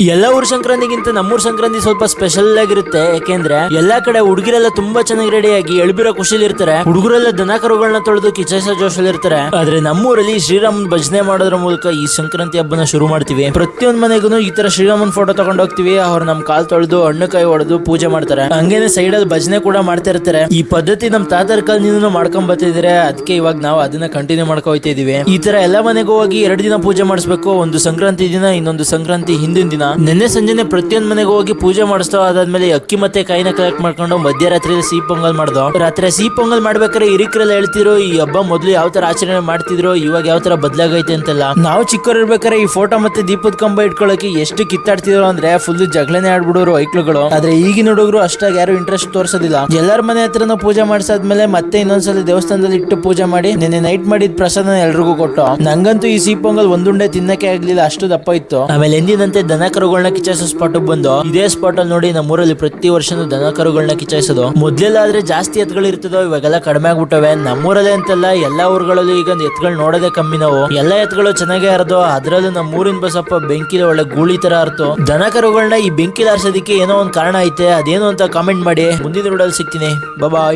ಎಲ್ಲ ಊರ್ ಸಂಕ್ರಾಂತಿಗಿಂತ ನಮ್ಮೂರ್ ಸಂಕ್ರಾಂತಿ ಸ್ವಲ್ಪ ಸ್ಪೆಷಲ್ ಆಗಿರುತ್ತೆ. ಯಾಕೆಂದ್ರೆ ಎಲ್ಲಾ ಕಡೆ ಹುಡುಗಿರೆಲ್ಲ ತುಂಬಾ ಚೆನ್ನಾಗಿ ರೆಡಿಯಾಗಿ ಎಳ್ಬಿರೋ ಖುಷಿಲಿ ಇರ್ತಾರೆ. ಹುಡುಗರೆಲ್ಲ ದನ ಕರುಗಳನ್ನ ತೊಳೆದು ಕಿಚ್ಚೈಸೋ ಜೋಶಲ್ಲಿ ಇರ್ತಾರೆ. ಆದ್ರೆ ನಮ್ಮೂರಲ್ಲಿ ಶ್ರೀರಾಮನ್ ಭಜನೆ ಮಾಡೋದ್ರ ಮೂಲಕ ಈ ಸಂಕ್ರಾಂತಿ ಹಬ್ಬನ ಶುರು ಮಾಡ್ತೀವಿ. ಪ್ರತಿಯೊಂದ್ ಮನೆಗೂ ಈ ತರ ಶ್ರೀರಾಮನ್ ಫೋಟೋ ತಗೊಂಡ್ ಹೋಗ್ತೀವಿ. ಅವ್ರು ನಮ್ ಕಾಲ್ ತೊಳೆದು ಹಣ್ಣು ಕಾಯಿ ಹೊಡೆದು ಪೂಜೆ ಮಾಡ್ತಾರೆ. ಹಂಗೇನೆ ಸೈಡ್ ಅಲ್ಲಿ ಭಜನೆ ಕೂಡ ಮಾಡ್ತಾ ಇರ್ತಾರೆ. ಈ ಪದ್ಧತಿ ನಮ್ ತಾತರ ಕಾಲದಿಂದ ಮಾಡ್ಕೊಂಡ್ ಬರ್ತಿದ್ರೆ, ಅದಕ್ಕೆ ಇವಾಗ ನಾವು ಅದನ್ನ ಕಂಟಿನ್ಯೂ ಮಾಡ್ಕೊ ಹೋಗ್ತಾ ಇದೀವಿ. ಈ ತರ ಎಲ್ಲಾ ಮನೆಗೂ ಹೋಗಿ 2 ದಿನ ಪೂಜೆ ಮಾಡಿಸ್ಬೇಕು. ಒಂದು ಸಂಕ್ರಾಂತಿ ದಿನ, ಇನ್ನೊಂದು ಸಂಕ್ರಾಂತಿ ಹಿಂದಿನ ದಿನ. ನಿನ್ನೆ ಸಂಜೆನೆ ಪ್ರತಿಯೊಂದ್ ಮನೆಗೆ ಹೋಗಿ ಪೂಜೆ ಮಾಡಿಸ್ತಾವ. ಅದಾದ್ಮೇಲೆ ಅಕ್ಕಿ ಮತ್ತೆ ಕಾಯಿನ ಕಲೆಕ್ಟ್ ಮಾಡ್ಕೊಂಡು ಮಧ್ಯರಾತ್ರಿ ಸಿಹಿ ಪೊಂಗಲ್ ಮಾಡ್ದೋ. ರಾತ್ರಿ ಸಿಹಿ ಪೊಂಗಲ್ ಮಾಡ್ಬೇಕಾದ್ರೆ ಹಿರಿಕರೆಲ್ಲ ಹೇಳ್ತಿರೋ ಈ ಹಬ್ಬ ಮೊದ್ಲು ಯಾವ ತರ ಆಚರಣೆ ಮಾಡ್ತಿದ್ರು, ಇವಾಗ ಯಾವ ತರ ಬದಲಾಗೈತೆ ಅಂತೆಲ್ಲ. ನಾವು ಚಿಕ್ಕವ್ರು ಇರ್ಬೇಕಾದ್ರೆ ಈ ಫೋಟೋ ಮತ್ತೆ ದೀಪದ ಕಂಬ ಇಟ್ಕೊಳ್ಳೋಕೆ ಎಷ್ಟು ಕಿತ್ತಾಡ್ತಿದ್ರು ಅಂದ್ರೆ ಫುಲ್ ಜಗಳನೆ ಆಡ್ಬಿಡೋರು ಐಕ್ಳುಗಳು. ಆದ್ರೆ ಈಗಿನ ಹುಡುಗರು ಅಷ್ಟಾಗಿ ಯಾರು ಇಂಟ್ರೆಸ್ಟ್ ತೋರಿಸೋದಿಲ್ಲ. ಎಲ್ಲರ ಮನೆ ಹತ್ರನ ಪೂಜೆ ಮಾಡಿಸಾದ್ಮೇಲೆ ಮತ್ತೆ ಇನ್ನೊಂದ್ಸಲ ದೇವಸ್ಥಾನದಲ್ಲಿ ಇಟ್ಟು ಪೂಜೆ ಮಾಡಿ ನಿನ್ನೆ ನೈಟ್ ಮಾಡಿದ ಪ್ರಸಾದನ ಎಲ್ರಿಗೂ ಕೊಟ್ಟು. ನಂಗಂತೂ ಈ ಸಿಹಿ ಪೊಂಗಲ್ ಒಂದುಂಡೆ ತಿನ್ನಕ್ಕೆ ಆಗ್ಲಿಲ್ಲ, ಅಷ್ಟು ದಪ್ಪ ಇತ್ತು. ಆಮೇಲೆ ಎಂದಿನಂತೆ ದನ ಕರುಗಳನ್ನ ಕಿಚ್ಚಾಯಿಸೋ ಸ್ಪಾಟ್ ಬಂದು ಇದೇ ಸ್ಪಾಟ್ ಅಲ್ಲಿ ನೋಡಿ ನಮ್ಮೂರಲ್ಲಿ ಪ್ರತಿ ವರ್ಷನೂ ದನ ಕರುಗಳನ್ನ ಕಿಚ್ಚಾಯಿಸೋದು. ಮೊದ್ಲೆಲ್ಲ ಆದ್ರೆ ಜಾಸ್ತಿ ಎತ್ಗಳು ಇರ್ತದೋ, ಇವಾಗೆಲ್ಲ ಕಡಿಮೆ ಆಗ್ಬಿಟ್ಟವೆ. ನಮ್ಮೂರಲ್ಲೇ ಅಂತಲ್ಲ ಎಲ್ಲಾ ಊರುಗಳಲ್ಲೂ ಈಗ ಎತ್ಗಳು ನೋಡೋದೇ ಕಮ್ಮಿ. ನಾವು ಎಲ್ಲಾ ಎತ್ಗಳು ಚೆನ್ನಾಗೇ ಹರಿದು, ಅದ್ರಲ್ಲೂ ನಮ್ಮೂರಿನ ಬಸಪ್ಪ ಬೆಂಕಿಲಿ ಒಳ್ಳೆ ಗೂಳಿ ತರ ಹರ್ತು. ದನ ಕರುಗಳನ್ನ ಈ ಬೆಂಕಿಲಿ ಹಾರ್ಸೋದಿಕ್ಕೆ ಏನೋ ಒಂದ್ ಕಾರಣ ಐತೆ. ಅದೇನು ಅಂತ ಕಾಮೆಂಟ್ ಮಾಡಿ. ಮುಂದಿನ ವಿಡಿಯೋದಲ್ಲಿ ಸಿಗ್ತೀನಿ. ಬಾಯ್.